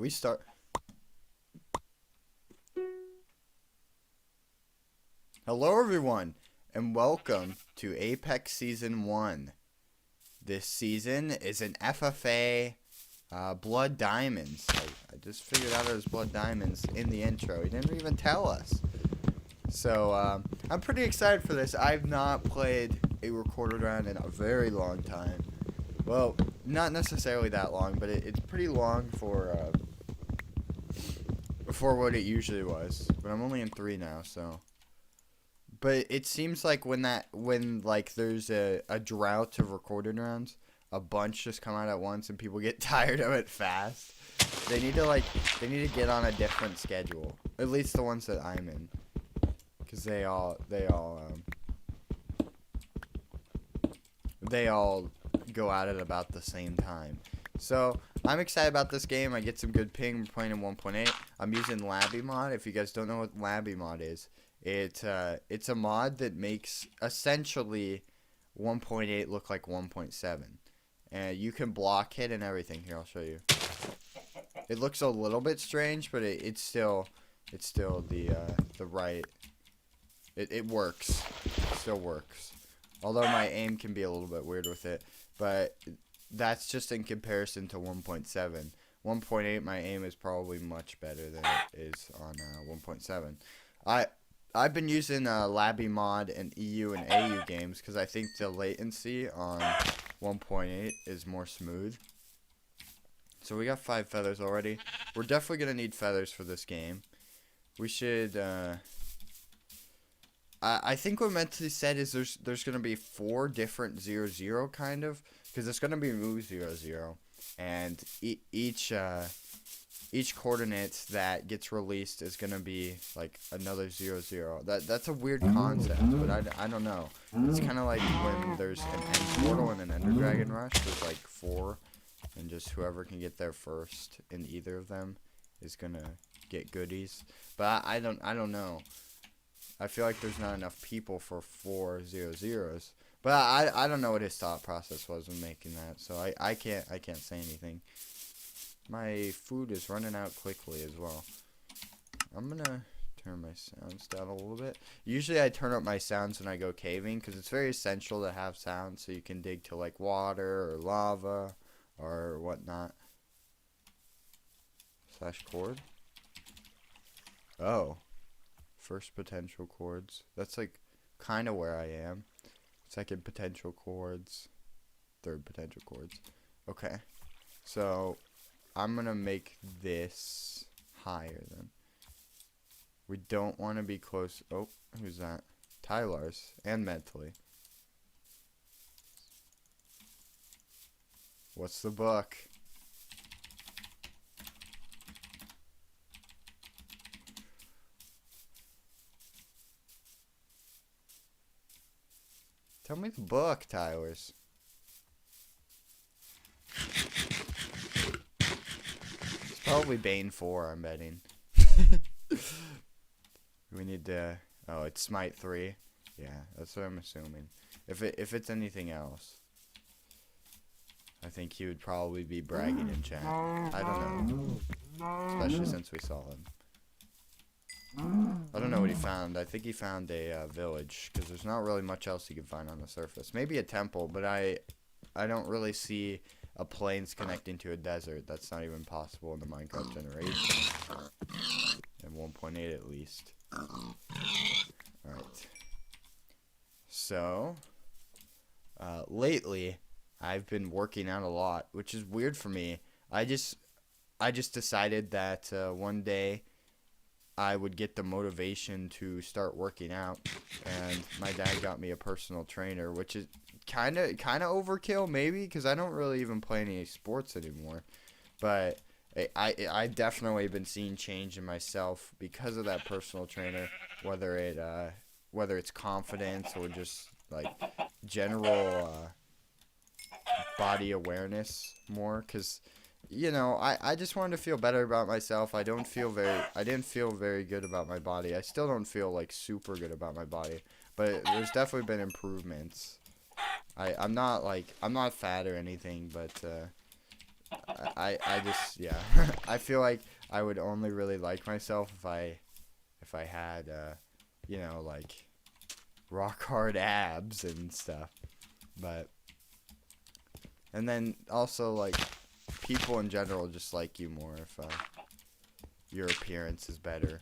we start. Hello, everyone, and welcome to Apex Season 1. This season is an FFA Blood Diamonds. I just figured out it was Blood Diamonds in the intro. He didn't even tell us. So, I'm pretty excited for this. I've not played a recorded round in a very long time. Well, not necessarily that long, but it's pretty long for what it usually was. But I'm only in 3 now, so. But it seems like when there's a drought of recorded rounds, a bunch just come out at once and people get tired of it fast. They need to get on a different schedule. At least the ones that I'm in. Cause they all go at it about the same time. So I'm excited about this game. I get some good ping. We're playing in 1.8. I'm using LabbyMod. If you guys don't know what LabbyMod is, it's a mod that makes essentially 1.8 look like 1.7, and you can block it and everything. Here, I'll show you. It looks a little bit strange, but it's still the right. It works. It still works. Although my aim can be a little bit weird with it, but that's just in comparison to 1.7. 1.8, my aim is probably much better than it is on 1.7. I've been using LabbyMod and EU and AU games because I think the latency on 1.8 is more smooth. So we got 5 feathers already. We're definitely going to need feathers for this game. We should... I think what Mentally said is there's going to be 4 different 0-0 kind of. Because it's going to be move 0-0. And each coordinate that gets released is going to be like another 0-0. That's a weird concept, but I don't know. It's kind of like when there's an end portal and an Ender Dragon Rush. There's like 4, and just whoever can get there first in either of them is going to get goodies. But I don't know. I feel like there's not enough people for 4 0-0s. But I don't know what his thought process was when making that, so I can't say anything. My food is running out quickly as well. I'm gonna turn my sounds down a little bit. Usually I turn up my sounds when I go caving because it's very essential to have sounds so you can dig to like water or lava or whatnot. / cord. Oh. First potential chords. That's like kind of where I am. Second potential chords. Third potential chords. Okay. So I'm going to make this higher then. We don't want to be close. Oh, who's that? Tyler's and Mentally. What's the book? Tell me the book, Tyler's. It's probably Bane 4, I'm betting. We need to... Oh, it's Smite 3. Yeah, that's what I'm assuming. If it's anything else, I think he would probably be bragging in chat. I don't know. Especially since we saw him. I don't know what he found. I think he found a village, because there's not really much else you can find on the surface. Maybe a temple, but I don't really see a plains connecting to a desert. That's not even possible in the Minecraft generation. In 1.8 at least. Alright. So, lately, I've been working out a lot, which is weird for me. I just decided that one day I would get the motivation to start working out, and my dad got me a personal trainer, which is kind of overkill maybe, because I don't really even play any sports anymore, but I definitely been seeing change in myself because of that personal trainer, whether it's confidence or just like general body awareness more, because you know, I just wanted to feel better about myself. I didn't feel very good about my body. I still don't feel like super good about my body, but there's definitely been improvements. I'm not fat or anything, but I just, yeah. I feel like I would only really like myself if I had, you know, like rock hard abs and stuff. But, and then also like people in general just like you more if your appearance is better.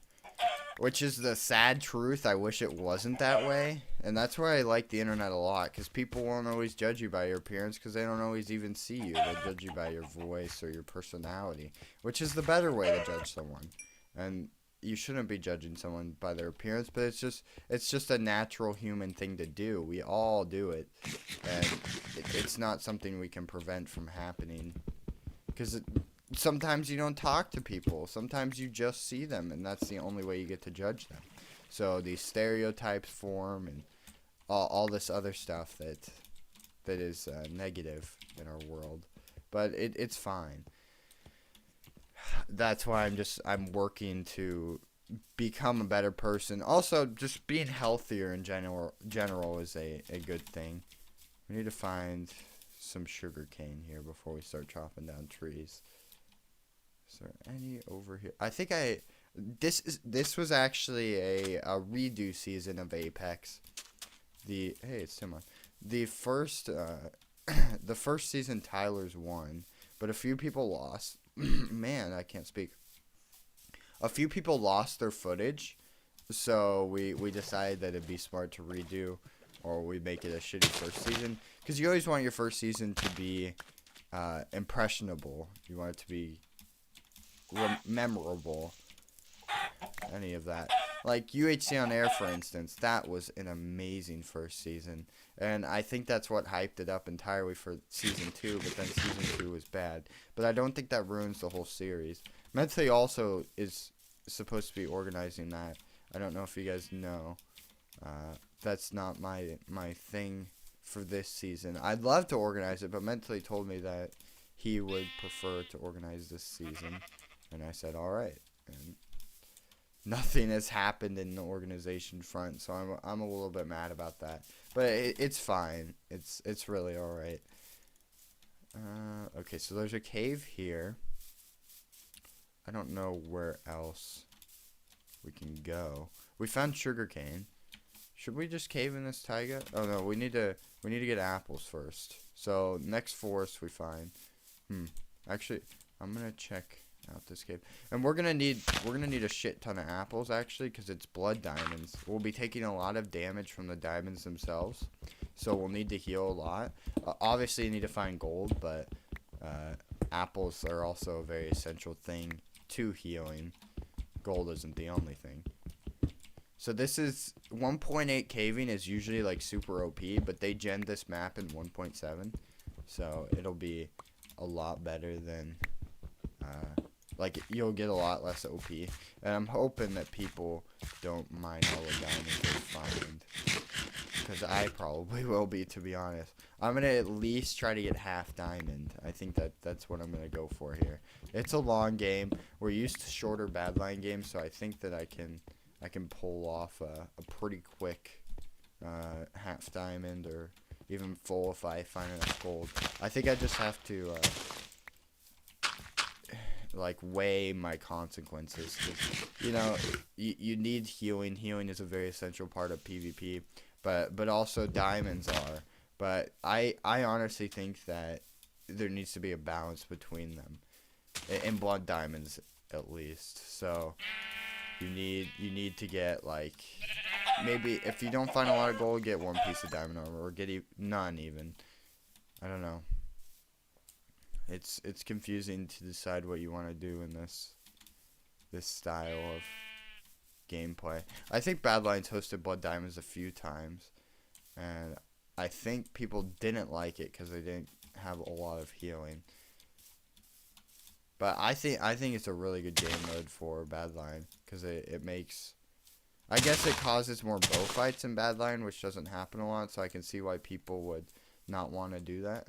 Which is the sad truth. I wish it wasn't that way. And that's why I like the internet a lot. Because people won't always judge you by your appearance. Because they don't always even see you. They'll judge you by your voice or your personality. Which is the better way to judge someone. And you shouldn't be judging someone by their appearance. But it's just a natural human thing to do. We all do it. And it's not something we can prevent from happening. Because sometimes you don't talk to people. Sometimes you just see them, and that's the only way you get to judge them. So these stereotypes form, and all this other stuff that is negative in our world. But it's fine. That's why I'm working to become a better person. Also, just being healthier in general is a good thing. We need to find some sugar cane here before we start chopping down trees. Is there any over here? I think this was actually a redo season of Apex. Hey, it's Timon. The first the first season Tyler's won, but a few people lost. Man, I can't speak. A few people lost their footage, so we decided that it'd be smart to redo, or we make it a shitty first season, because you always want your first season to be impressionable. You want it to be memorable. Any of that. Like UHC on Air, for instance, that was an amazing first season. And I think that's what hyped it up entirely for season 2, but then season 2 was bad. But I don't think that ruins the whole series. Mentally also is supposed to be organizing that. I don't know if you guys know. That's not my thing for this season. I'd love to organize it, but Mentally told me that he would prefer to organize this season. And I said, alright. And nothing has happened in the organization front, so I'm a little bit mad about that. But it's fine. It's really alright. Okay, so there's a cave here. I don't know where else we can go. We found sugarcane. Should we just cave in this taiga? Oh no, we need to get apples first. So next forest we find. Actually, I'm gonna check out this cave, and we're gonna need a shit ton of apples actually, because it's blood diamonds. We'll be taking a lot of damage from the diamonds themselves, so we'll need to heal a lot. Obviously, you need to find gold, but apples are also a very essential thing to healing. Gold isn't the only thing. So this is 1.8 caving is usually like super OP, but they gen this map in 1.7, so it'll be a lot better than like you'll get a lot less OP, and I'm hoping that people don't mind all the diamonds they find, because I probably will be, to be honest. I'm gonna at least try to get half diamond. I think that's what I'm gonna go for here. It's a long game. We're used to shorter badline games, so I think that I can pull off a pretty quick half diamond, or even full if I find enough gold. I think I just have to like weigh my consequences, 'cause, you know, you need healing. Healing is a very essential part of PvP, but also diamonds are. But I honestly think that there needs to be a balance between them, in blood diamonds at least. So you need to get, like, maybe if you don't find a lot of gold, get 1 piece of diamond armor, or get none even. I don't know. It's confusing to decide what you want to do in this style of gameplay. I think Badlands hosted Blood Diamonds a few times, and I think people didn't like it because they didn't have a lot of healing. But I think it's a really good game mode for Badline, because it makes, I guess it causes more bow fights in Badline, which doesn't happen a lot, so I can see why people would not want to do that.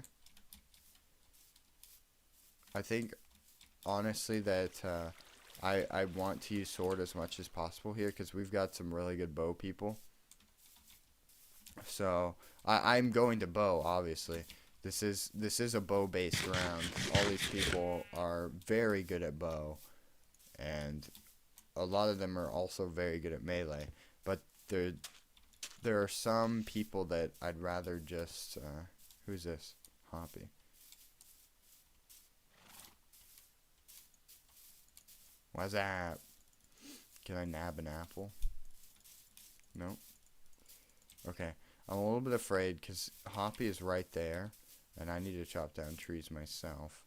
I think, honestly, that I want to use sword as much as possible here, because we've got some really good bow people. So I'm going to bow, obviously, This is a bow-based round. All these people are very good at bow, and a lot of them are also very good at melee. But there are some people that I'd rather just who's this? Hoppy. What's that? Can I nab an apple? Nope. Okay. I'm a little bit afraid because Hoppy is right there, and I need to chop down trees myself.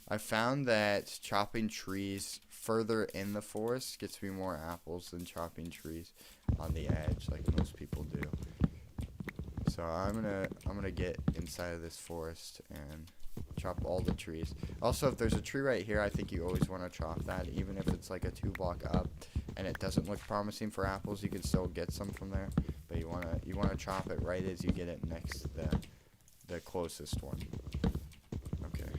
I found that chopping trees further in the forest gets me more apples than chopping trees on the edge, like most people do. So I'm gonna get inside of this forest and chop all the trees. Also, if there's a tree right here, I think you always want to chop that, even if it's like a 2 block up and it doesn't look promising for apples. You can still get some from there, but you wanna chop it right as you get it next to the closest one. Okay.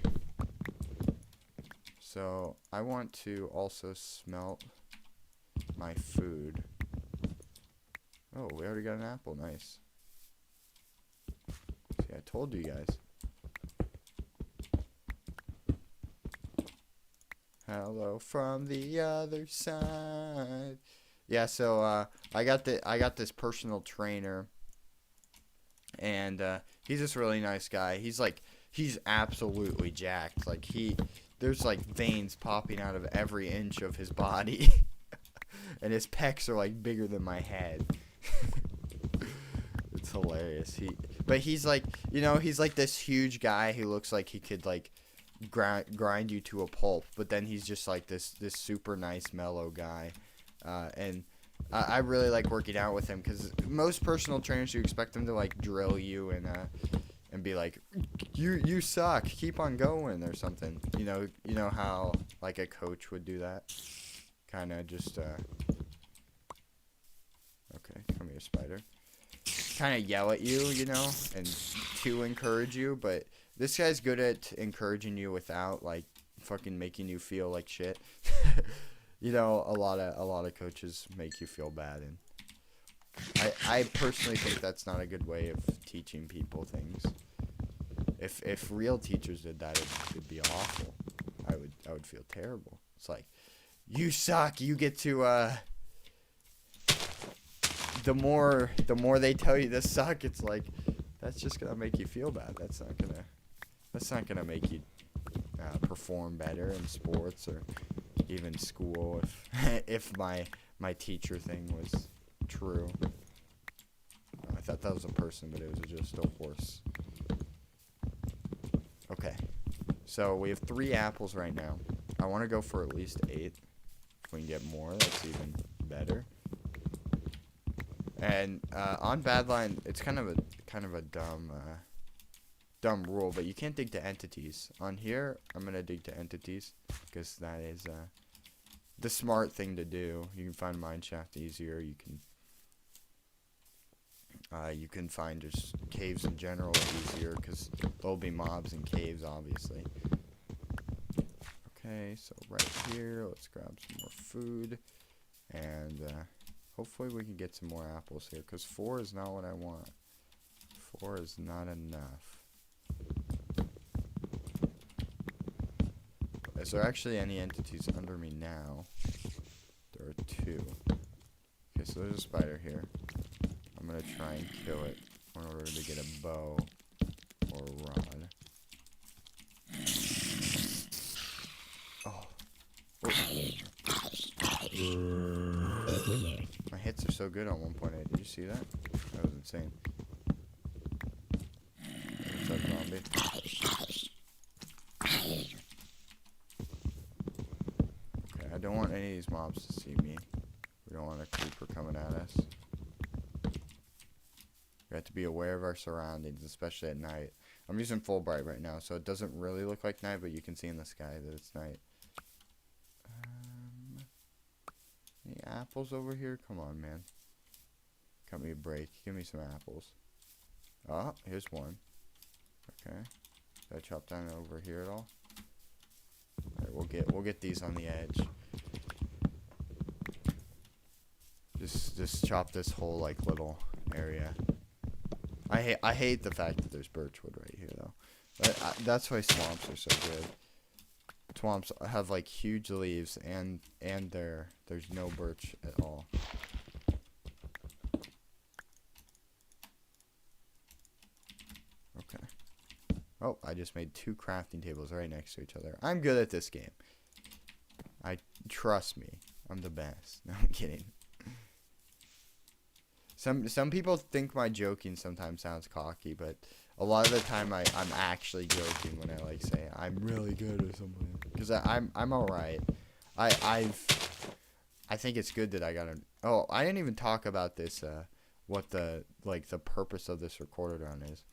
So I want to also smelt my food. Oh, we already got an apple. Nice. See, I told you guys. Hello from the other side. Yeah, so I got this personal trainer, and he's this really nice guy. He's absolutely jacked. Like there's like veins popping out of every inch of his body, and his pecs are like bigger than my head. It's hilarious. But he's like, he's like this huge guy who looks like he could like grind you to a pulp, but then he's just like this super nice mellow guy, and I really like working out with him because most personal trainers, you expect them to like drill you and be like, you suck, keep on going or something. You know how like a coach would do that, kind of just okay, come here, spider. Kind of yell at you, and to encourage you, but this guy's good at encouraging you without like fucking making you feel like shit. A lot of coaches make you feel bad, and I personally think that's not a good way of teaching people things. If real teachers did that, it'd be awful. I would feel terrible. It's like, you suck. You get to the more they tell you to suck, it's like, that's just gonna make you feel bad. That's not gonna make you perform better in sports or even school. If my teacher thing was true. I thought that was a person, but it was just a horse. Okay, so we have 3 apples right now. I want to go for at least 8. If we can get more, that's even better. And on Badline, it's kind of a dumb rule, but you can't dig to entities. On here, I'm gonna dig to entities because that is the smart thing to do. You can find mineshaft easier. You can find just caves in general easier because there'll be mobs in caves, obviously. Okay, so right here, let's grab some more food, and hopefully we can get some more apples here because 4 is not what I want. 4 is not enough. Is there actually any entities under me now? There are 2. Okay, so there's a spider here. I'm gonna try and kill it in order to get a bow or a rod. Oh. My hits are so good on 1.8. Did you see that? That was insane. What's up, zombie? Okay, I don't want any of these mobs to see me. We don't want a creeper coming at us. We have to be aware of our surroundings, especially at night. I'm using full bright right now, so it doesn't really look like night, but you can see in the sky that it's night. Any apples over here? Come on, man. Cut me a break. Give me some apples. Oh, here's one. Okay. Did I chop down over here at all? Alright, we'll get these on the edge. Just chop this whole like little area. I hate the fact that there's birchwood right here though. But that's why swamps are so good. Swamps have like huge leaves and there's no birch at all. Okay. Oh, I just made 2 crafting tables right next to each other. I'm good at this game. Trust me, I'm the best. No, I'm kidding. Some people think my joking sometimes sounds cocky, but a lot of the time I'm actually joking when I like say I'm really good or something. Because I'm alright. I think it's good that I got oh, I didn't even talk about this what the purpose of this recorder run is.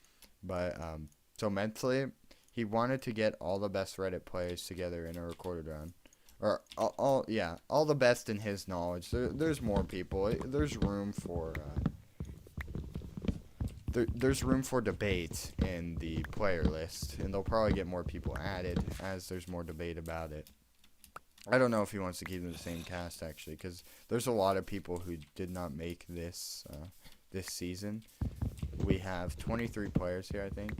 But so mentally he wanted to get all the best Reddit players together in a recorded run. Or all the best in his knowledge. There's more people. There's room for there's room for debate in the player list, and they'll probably get more people added as there's more debate about it. I don't know if he wants to keep them the same cast actually, because there's a lot of people who did not make this this season. We have 23 players here, I think.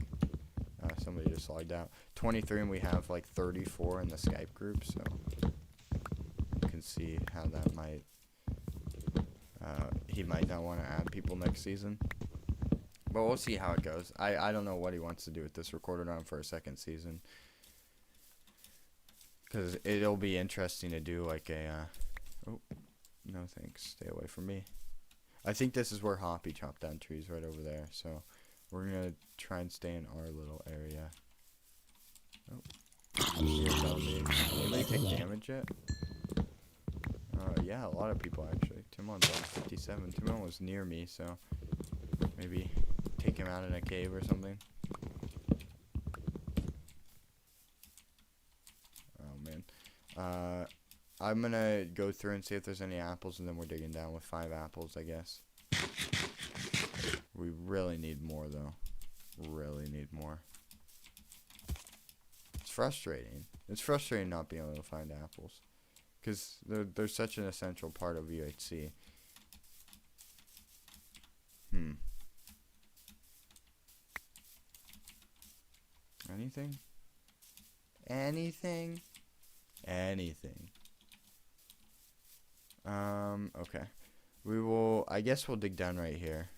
Somebody just logged out. 23, and we have like 34 in the Skype group, so you can see how that might he might not want to add people next season, but we'll see how it goes. I don't know what he wants to do with this recorded on for a second season, because it'll be interesting to do like a oh no thanks, stay away from me. I think this is where Hoppy chopped down trees right over there, so we're gonna try and stay in our little area. Oh, anybody take damage yet? Yeah, a lot of people actually. Timon's on 57. Timon was near me, so maybe take him out in a cave or something. Oh man. I'm gonna go through and see if there's any apples, and then we're digging down with 5 apples, I guess. We really need more though. Really need more. It's frustrating. It's frustrating not being able to find apples, because they're such an essential part of UHC. Anything? Anything? Anything. Okay. I guess we'll dig down right here.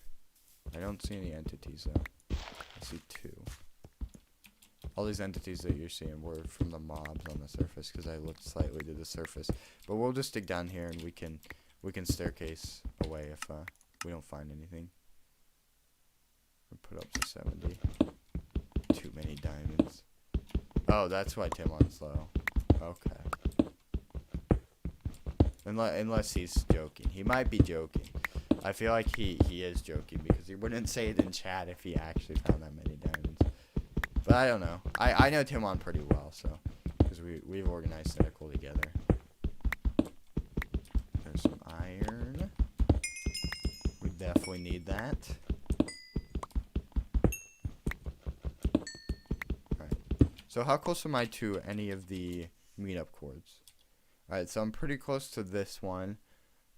I don't see any entities though. I see 2. All these entities that you're seeing were from the mobs on the surface, because I looked slightly to the surface. But we'll just dig down here, and we can staircase away if we don't find anything. We'll put up to 70. Too many diamonds. Oh, that's why Timon's low. Okay. Unless he's joking. He might be joking. I feel like he is joking, because he wouldn't say it in chat if he actually found that many diamonds. But I don't know. I know Timon pretty well, so because we've organized Cynical together. There's some iron. We definitely need that. Alright. So how close am I to any of the meetup cords? Alright, so I'm pretty close to this one.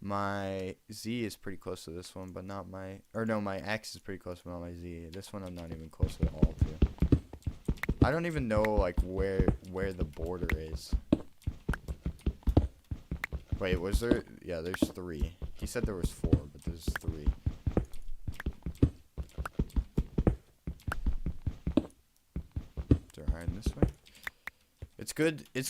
My Z is pretty close to this one, but not my... Or no, my X is pretty close, but not my Z. This one I'm not even close at all to. I don't even know, like, where the border is. Wait, was there... Yeah, there's 3. He said there was 4, but there's 3. Is there iron this way? It's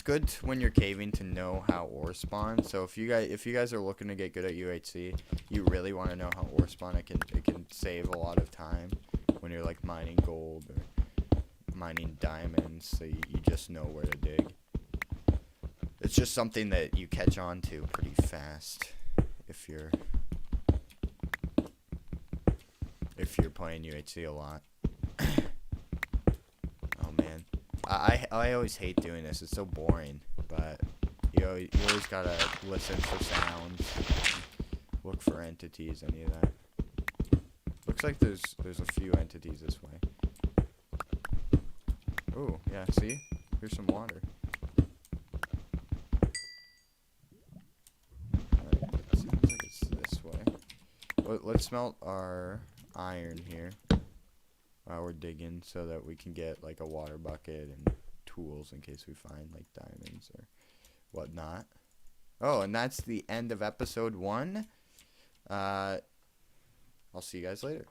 good when you're caving to know how ore spawns. So if you guys are looking to get good at UHC, you really want to know how ore spawn. It can save a lot of time when you're like mining gold or mining diamonds, so you just know where to dig. It's just something that you catch on to pretty fast if you're playing UHC a lot. Oh man. I always hate doing this. It's so boring, but you always gotta listen for sounds, look for entities, any of that. Looks like there's a few entities this way. Oh yeah, see? Here's some water. Alright, seems like it's this way. let's smelt our iron here while we're digging, so that we can get like a water bucket and tools in case we find like diamonds or whatnot. Oh, and that's the end of episode 1. I'll see you guys later.